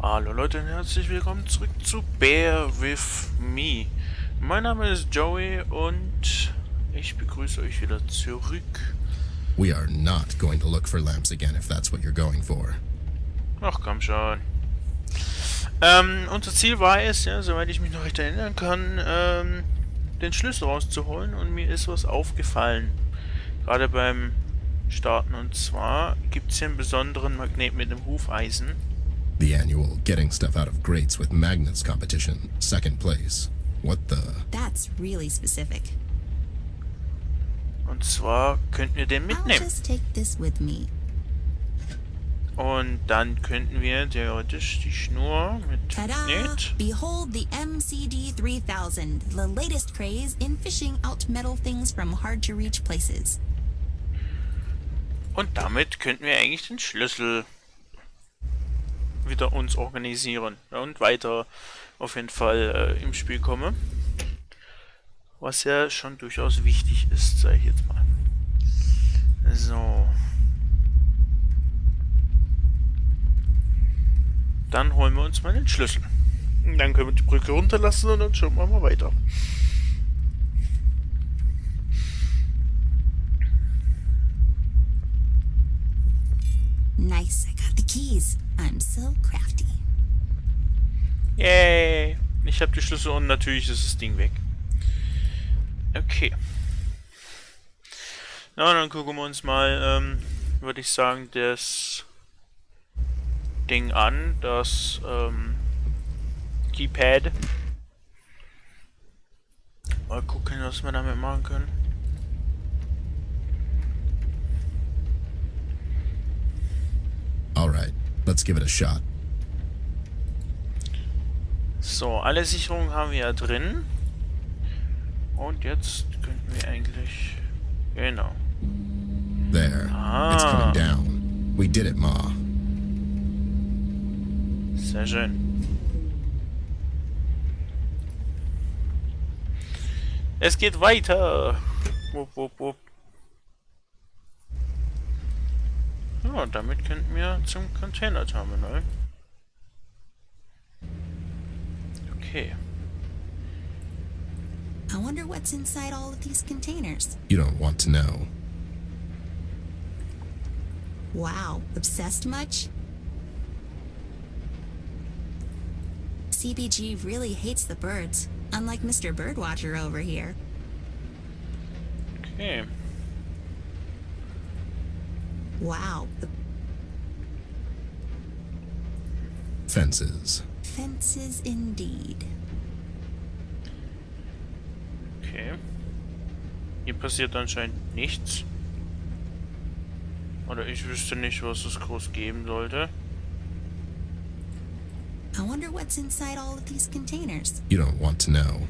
Hallo Leute und herzlich willkommen zurück zu Bear With Me. Mein Name ist Joey und ich begrüße euch wieder zurück. We are not going to look for lamps again if that's what you're going for. Ach komm schon. Unser Ziel war es, ja, soweit ich mich noch recht erinnern kann, den Schlüssel rauszuholen, und mir ist was aufgefallen. Gerade beim Starten, und zwar gibt es hier einen besonderen Magnet mit einem Hufeisen. The annual Getting Stuff Out of Grates with Magnets competition, second place. What the? That's really specific. Und zwar könnten wir den I'll mitnehmen. just take this with me. Und dann könnten wir theoretisch die Schnur mit Ta-da! Magnet. Behold the MCD 3000, the latest craze in fishing out metal things from hard-to-reach places. Und damit könnten wir eigentlich den Schlüssel wieder uns organisieren, ja, und weiter auf jeden Fall im Spiel kommen. Was ja schon durchaus wichtig ist, sage ich jetzt mal. So. Dann holen wir uns mal den Schlüssel. Und dann können wir die Brücke runterlassen und dann schauen wir mal weiter. Nice, I got the keys. I'm so crafty. Yay! Ich habe die Schlüssel und natürlich ist das Ding weg. Okay. Na, dann gucken wir uns mal, würde ich sagen, das Ding an, das Keypad. Mal gucken, was wir damit machen können. Alright, let's give it a shot. So, alle Sicherungen haben wir ja drin. Und jetzt könnten wir eigentlich... Genau. There. It's coming down. We did it, Ma. Sehr schön. Es geht weiter. Wupp, wupp, wupp. Ja, damit könnten wir zum Container-Terminal. Okay. I wonder what's inside all of these containers. You don't want to know. Wow, obsessed much? CBG really hates the birds, unlike Mr. Birdwatcher over here. Okay. Wow, the Fences. fences indeed. Okay. Hier passiert anscheinend nichts. Oder ich wüsste nicht, was es groß geben sollte. I wonder what's inside all of these containers. You don't want to know.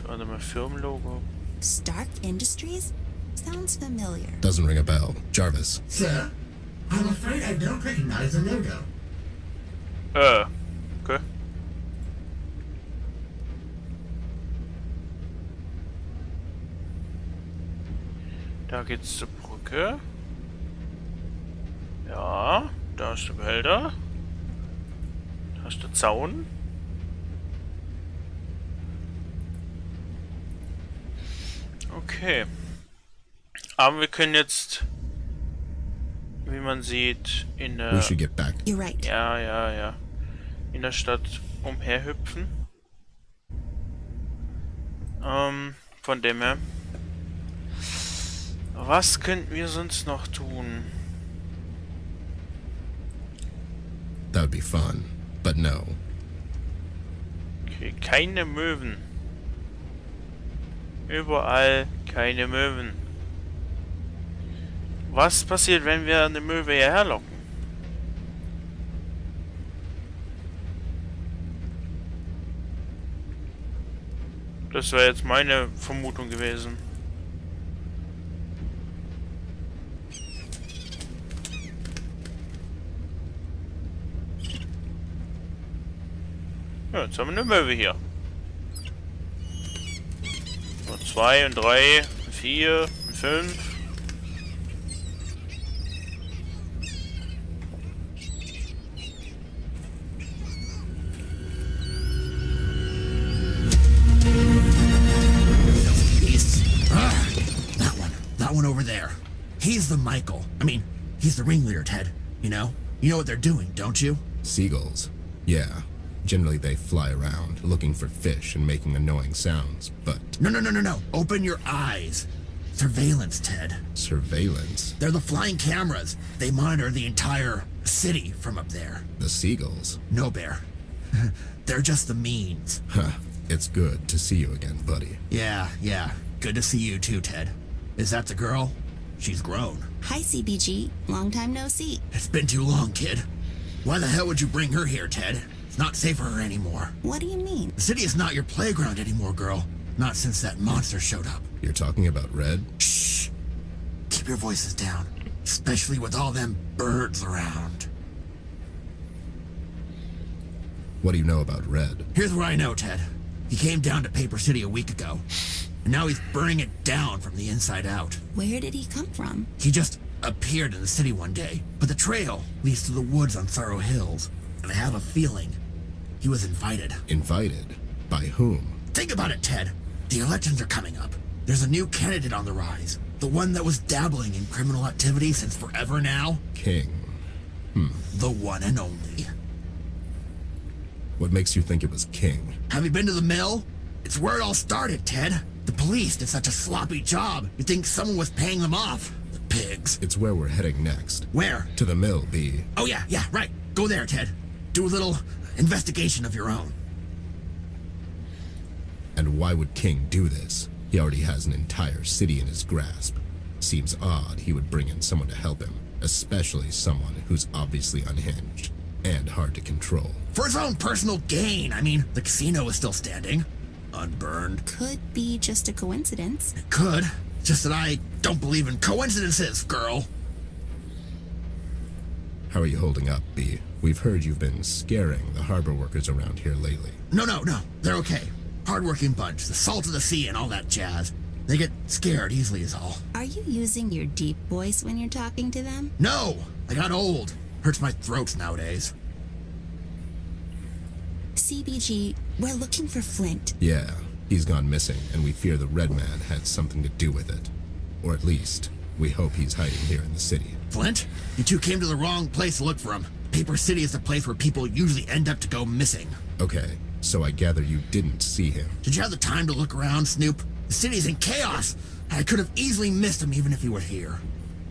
Warte mal, Firmenlogo. Stark Industries? Sounds familiar. Doesn't ring a bell. Jarvis. Sir, I'm afraid I don't recognize the logo. Okay. Da geht's zur Brücke. Ja, da ist der Behälter. Da ist der Zaun. Okay. Aber wir können jetzt, wie man sieht, in We der... should get back. You're right. Ja. In der Stadt umherhüpfen. Von dem her. Was könnten wir sonst noch tun? That would be fun. But no. Okay, keine Möwen. Überall keine Möwen. Was passiert, wenn wir eine Möwe hierher locken? Das wäre jetzt meine Vermutung gewesen. Ja, jetzt haben wir eine Möwe hier. Und 2 und 3 und 4 und 5. there. He's the Michael. I mean, he's the ringleader, Ted. You know? You know what they're doing, don't you? Seagulls. Yeah. Generally they fly around, looking for fish and making annoying sounds, but... No. Open your eyes. Surveillance, Ted. Surveillance? They're the flying cameras. They monitor the entire city from up there. The Seagulls? No, Bear. They're just the means. Huh. It's good to see you again, buddy. Yeah. Good to see you too, Ted. Is that the girl? She's grown. Hi, CBG. Long time no see. It's been too long, kid. Why the hell would you bring her here, Ted? It's not safe for her anymore. What do you mean? The city is not your playground anymore, girl. Not since that monster showed up. You're talking about Red? Shh. Keep your voices down. Especially with all them birds around. What do you know about Red? Here's what I know, Ted. He came down to Paper City a week ago. And now he's burning it down from the inside out. Where did he come from? He just appeared in the city one day. But the trail leads to the woods on Sorrow Hills. And I have a feeling he was invited. Invited? By whom? Think about it, Ted. The elections are coming up. There's a new candidate on the rise. The one that was dabbling in criminal activity since forever now. King. The one and only. What makes you think it was King? Have you been to the mill? It's where it all started, Ted. The police did such a sloppy job. You'd think someone was paying them off. The pigs. It's where we're heading next. Where? To the mill, B. Oh, yeah, right. Go there, Ted. Do a little investigation of your own. And why would King do this? He already has an entire city in his grasp. Seems odd he would bring in someone to help him, especially someone who's obviously unhinged and hard to control. For his own personal gain. I mean, the casino is still standing. Unburned. Could be just a coincidence. It could. Just that I don't believe in coincidences, girl. How are you holding up, B? We've heard you've been scaring the harbor workers around here lately. No. They're okay. Hardworking bunch, the salt of the sea and all that jazz. They get scared easily is all. Are you using your deep voice when you're talking to them? No! I got old. Hurts my throat nowadays. CBG, we're looking for Flint. Yeah, he's gone missing, and we fear the Red Man had something to do with it. Or at least, we hope he's hiding here in the city. Flint? You two came to the wrong place to look for him. Paper City is the place where people usually end up to go missing. Okay, so I gather you didn't see him. Did you have the time to look around, Snoop? The city's in chaos. I could have easily missed him even if he were here.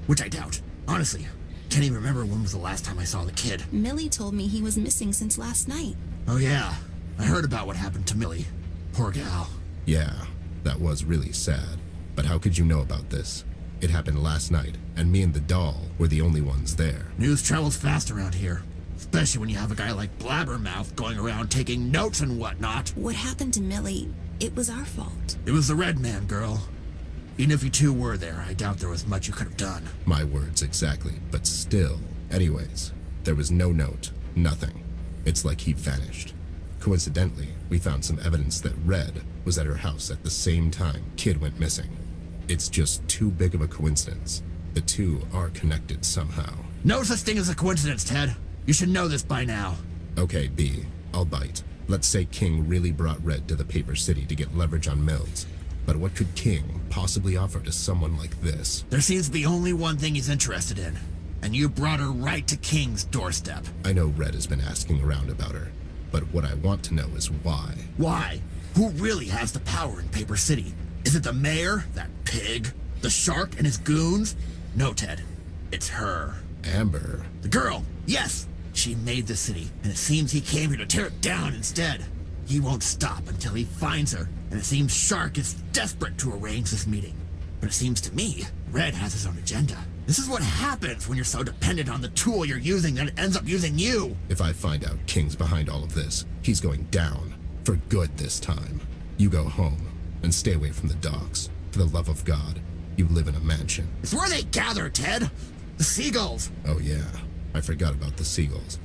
Which I doubt. Honestly, can't even remember when was the last time I saw the kid. Millie told me he was missing since last night. Oh yeah, I heard about what happened to Millie. Poor gal. Yeah, that was really sad. But how could you know about this? It happened last night, and me and the doll were the only ones there. News travels fast around here. Especially when you have a guy like Blabbermouth going around taking notes and whatnot. What happened to Millie, it was our fault. It was the Red Man, girl. Even if you two were there, I doubt there was much you could have done. My words exactly, but still. Anyways, there was no note, nothing. It's like he vanished. Coincidentally, we found some evidence that Red was at her house at the same time Kid went missing. It's just too big of a coincidence. The two are connected somehow. No such thing as a coincidence, Ted. You should know this by now. Okay, B, I'll bite. Let's say King really brought Red to the Paper City to get leverage on Mills. But what could King possibly offer to someone like this? There seems to be only one thing he's interested in. And you brought her right to King's doorstep. I know Red has been asking around about her, but what I want to know is why. Why? Who really has the power in Paper City? Is it the mayor, that pig? The shark and his goons? No, Ted. It's her. Amber. The girl, yes! She made the city, and it seems he came here to tear it down instead. He won't stop until he finds her, and it seems Shark is desperate to arrange this meeting. But it seems to me, Red has his own agenda. This is what happens when you're so dependent on the tool you're using that it ends up using you. If I find out King's behind all of this, he's going down. For good this time. You go home, and stay away from the docks. For the love of God, you live in a mansion. It's where they gather, Ted. The Seagulls. Oh yeah, I forgot about the Seagulls.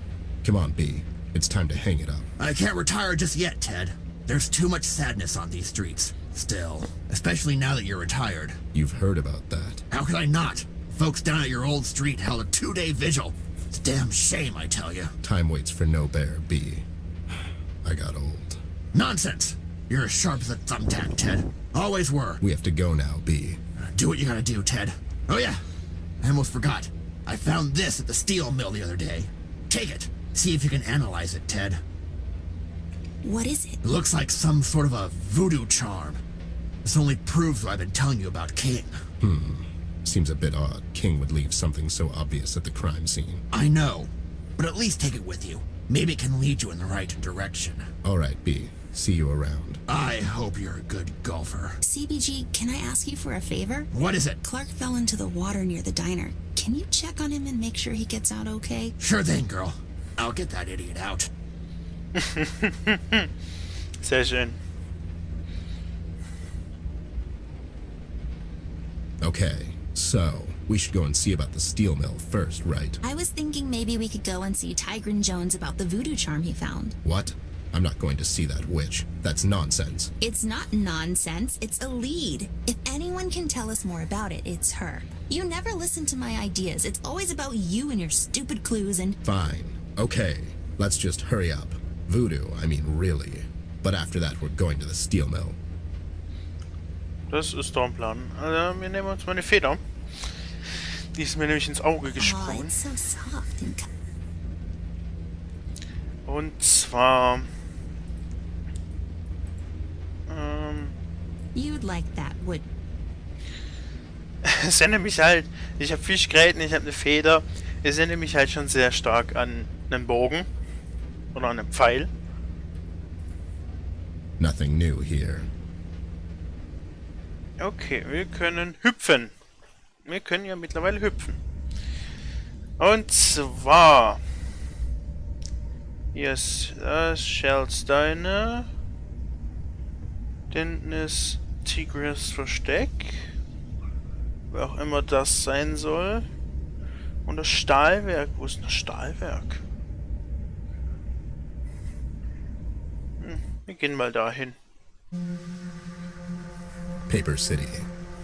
Come on, B. It's time to hang it up. I can't retire just yet, Ted. There's too much sadness on these streets. Still. Especially now that you're retired. You've heard about that. How could I not? Folks down at your old street held a 2-day vigil. It's a damn shame, I tell you. Time waits for no bear, B. I got old. Nonsense. You're as sharp as a thumbtack, Ted. Always were. We have to go now, B. Do what you gotta do, Ted. Oh yeah, I almost forgot. I found this at the steel mill the other day. Take it. See if you can analyze it, Ted. What is it? It looks like some sort of a voodoo charm. This only proves what I've been telling you about King. Seems a bit odd. King would leave something so obvious at the crime scene. I know, but at least take it with you. Maybe it can lead you in the right direction. All right, B. See you around. I hope you're a good golfer. CBG, can I ask you for a favor? What is it? Clark fell into the water near the diner. Can you check on him and make sure he gets out okay? Sure thing, girl. I'll get that idiot out. Sehr schön. Okay, so we should go and see about the steel mill first, right? I was thinking maybe we could go and see Tigran Jones about the voodoo charm he found. What? I'm not going to see that witch. That's nonsense. It's not nonsense, it's a lead. If anyone can tell us more about it, it's her. You never listen to my ideas. It's always about you and your stupid clues and... Fine. Okay, let's just hurry up. Voodoo, I mean really. But after that, we're going to the steel mill. Das ist doch ein Plan. Also, wir nehmen uns mal eine Feder. Die ist mir nämlich ins Auge Oh, gesprungen. it's so soft and... Und zwar... You'd like that, would... Es erinnert mich halt... Ich habe Fischgräten, ich habe eine Feder. Es erinnert mich halt schon sehr stark an einen Bogen. Oder an einen Pfeil. Nothing new here. Okay, wir können hüpfen. Wir können ja mittlerweile hüpfen. Und zwar... Hier ist Shells Diner. Hinten ist Tigris Versteck. Wer auch immer das sein soll. Und das Stahlwerk. Wo ist denn das Stahlwerk? Wir gehen mal dahin. Paper City.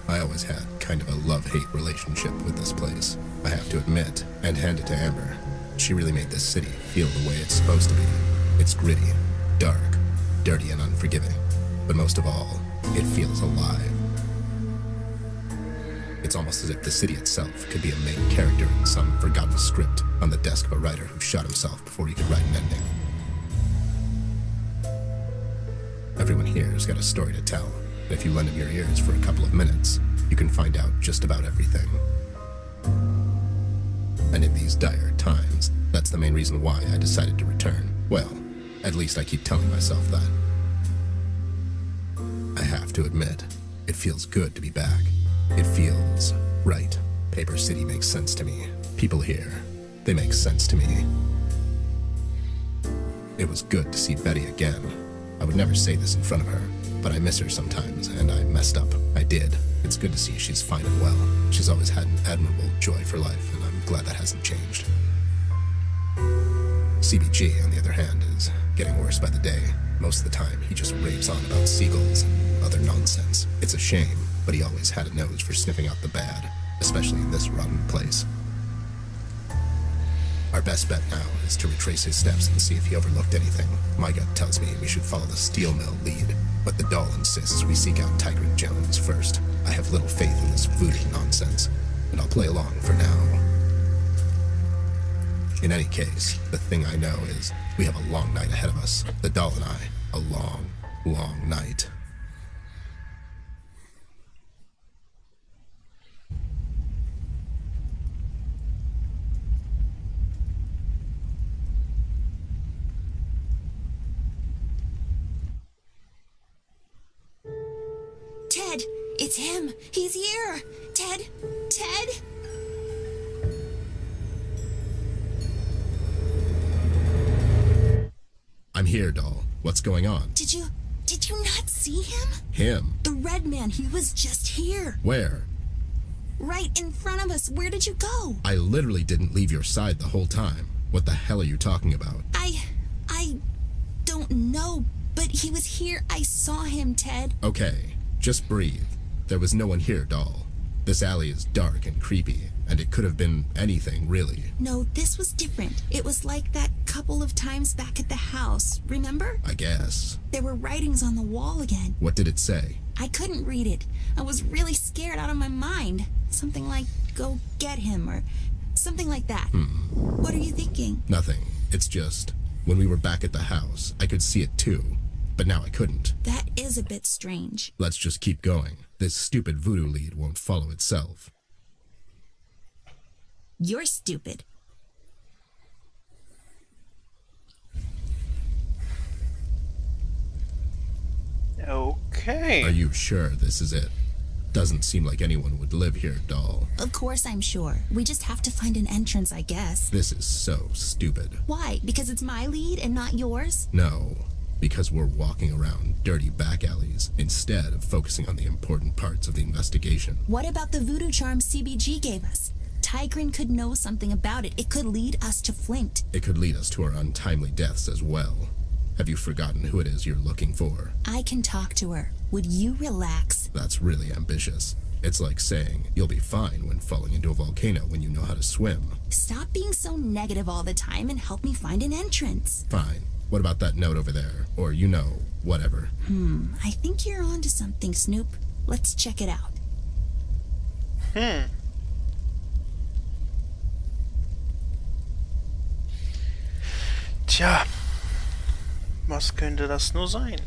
I always had kind of a love-hate relationship with this place. I have to admit, and hand it to Amber. She really made this city feel the way it's supposed to be. It's gritty, dark, dirty, and unforgiving. But most of all, it feels alive. It's almost as if the city itself could be a main character in some forgotten script on the desk of a writer who shot himself before he could write an ending. Everyone here's got a story to tell. And if you lend them your ears for a couple of minutes, you can find out just about everything. And in these dire times, that's the main reason why I decided to return. Well, at least I keep telling myself that. I have to admit, it feels good to be back. It feels right. Paper City makes sense to me. People here, they make sense to me. It was good to see Betty again. I would never say this in front of her, but I miss her sometimes, and I messed up. I did. It's good to see she's fine and well. She's always had an admirable joy for life, and I'm glad that hasn't changed. CBG, on the other hand, is getting worse by the day. Most of the time, he just raves on about Seagulls and other nonsense. It's a shame, but he always had a nose for sniffing out the bad, especially in this rotten place. Our best bet now is to retrace his steps and see if he overlooked anything. My gut tells me we should follow the steel mill lead, but the doll insists we seek out Tigran Jones first. I have little faith in this voodoo nonsense, and I'll play along for now. In any case, the thing I know is we have a long night ahead of us. The doll and I, a long, long night. Ted, it's him. He's here. Ted, Ted. I'm here, doll. What's going on? Did you not see him? Him? The red man, he was just here. Where? Right in front of us. Where did you go? I literally didn't leave your side the whole time. What the hell are you talking about? I don't know, but he was here. I saw him, Ted. Okay, just breathe. There was no one here, doll. This alley is dark and creepy, and it could have been anything, really. No, this was different. It was like that couple of times back at the house, remember? I guess. There were writings on the wall again. What did it say? I couldn't read it. I was really scared out of my mind. Something like, go get him, or something like that. What are you thinking? Nothing. It's just, when we were back at the house, I could see it too. But now I couldn't. That is a bit strange. Let's just keep going. This stupid voodoo lead won't follow itself. You're stupid. Okay. Are you sure this is it? Doesn't seem like anyone would live here, doll. Of course I'm sure. We just have to find an entrance, I guess. This is so stupid. Why? Because it's my lead and not yours? No, because we're walking around dirty back alleys instead of focusing on the important parts of the investigation. What about the voodoo charm CBG gave us? Tigrin could know something about it. It could lead us to Flint. It could lead us to our untimely deaths as well. Have you forgotten who it is you're looking for? I can talk to her. Would you relax? That's really ambitious. It's like saying you'll be fine when falling into a volcano when you know how to swim. Stop being so negative all the time and help me find an entrance. Fine. What about that note over there? Or, whatever. I think you're onto something, Snoop. Let's check it out. Tja, was könnte das nur sein?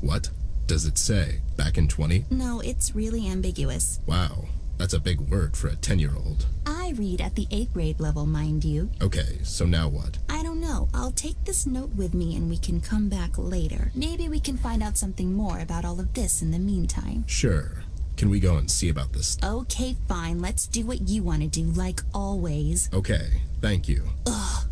What? Does it say? Back in 20? No, it's really ambiguous. Wow, that's a big word for a 10-year-old. I read at the 8th grade level, mind you. Okay, so now what? I don't know. I'll take this note with me and we can come back later. Maybe we can find out something more about all of this in the meantime. Sure. Can we go and see about this? Okay, fine. Let's do what you want to do, like always. Okay, thank you. Ugh.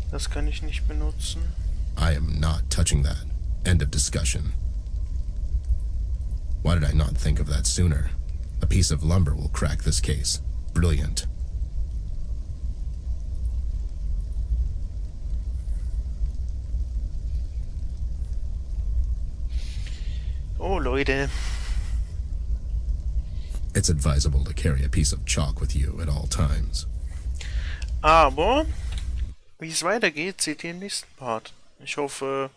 Das kann ich nicht benutzen. I am not touching that. End of discussion. Why did I not think of that sooner? A piece of lumber will crack this case. Brilliant. Oh, Leute. It's advisable to carry a piece of chalk with you at all times. Aber, wie es weitergeht, seht ihr im nächsten Part. Ich hoffe,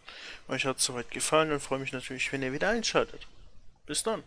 euch hat es soweit gefallen und freue mich natürlich, wenn ihr wieder einschaltet. Bis dann.